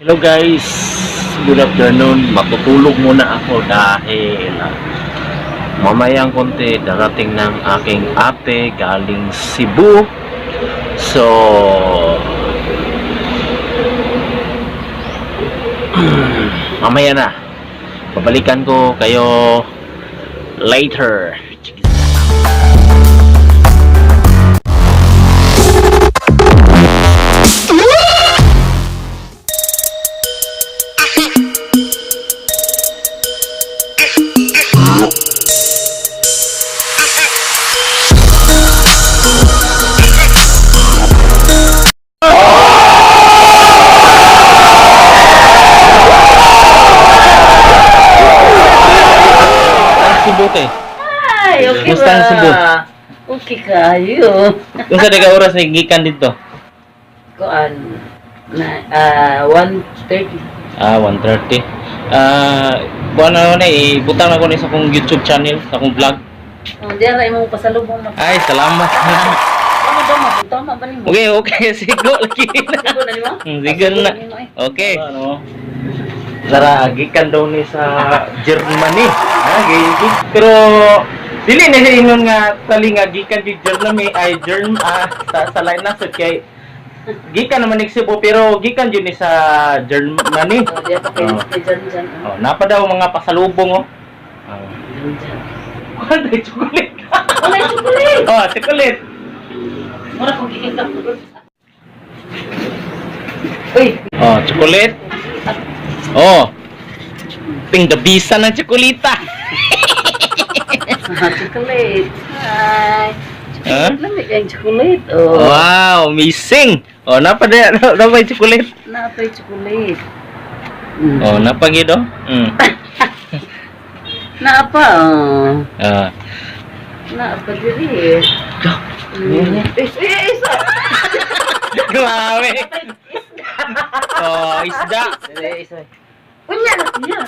Hello guys, good afternoon. Matutulog muna ako dahil mamayang konti darating ng aking ate galing Cebu. So mamaya na, babalikan ko kayo later. Buti. Ay, okay Musta ang Cebu? ba? Okay kayo. Kung sa daga oras ay gikan dito? Kuan na 1:30. 1:30. Buwan na ibutang ako ni sa akong YouTube channel, sa akong vlog. Oh, diyan ra imong pasalubong mo. Ay, salamat. Ano ba mo? Tama ba nimo? Okay, sigo lagi na. Sigo na nimo? Sigo na. Okay. Ano? Lara, gikan daw ni sa Germany. Pero dili na siya ingon nga tali nga gikan di Germany ay sa lain na sa kay gikan naman ni Cebu pero gikan jud ni sa Germany. Oh, diyan pa kay dyan. Oh, napa daw mga pasalubong oh. Wala chocolate. Wala chocolate. Oh, chocolate. Wala ko kikita. Uy, Oh, chocolate. Oh. Ting bisa ng tsokolita. chocolate. Hi. Huh? Lamig ang chocolate. Oh. Wow, amazing. Oh, napa may chocolate? Napay chocolate. Oh, napa gido? Naapa. Oh. Ah. Naapa diri. Isa. Grabe. Oh, isda. Unya na niya.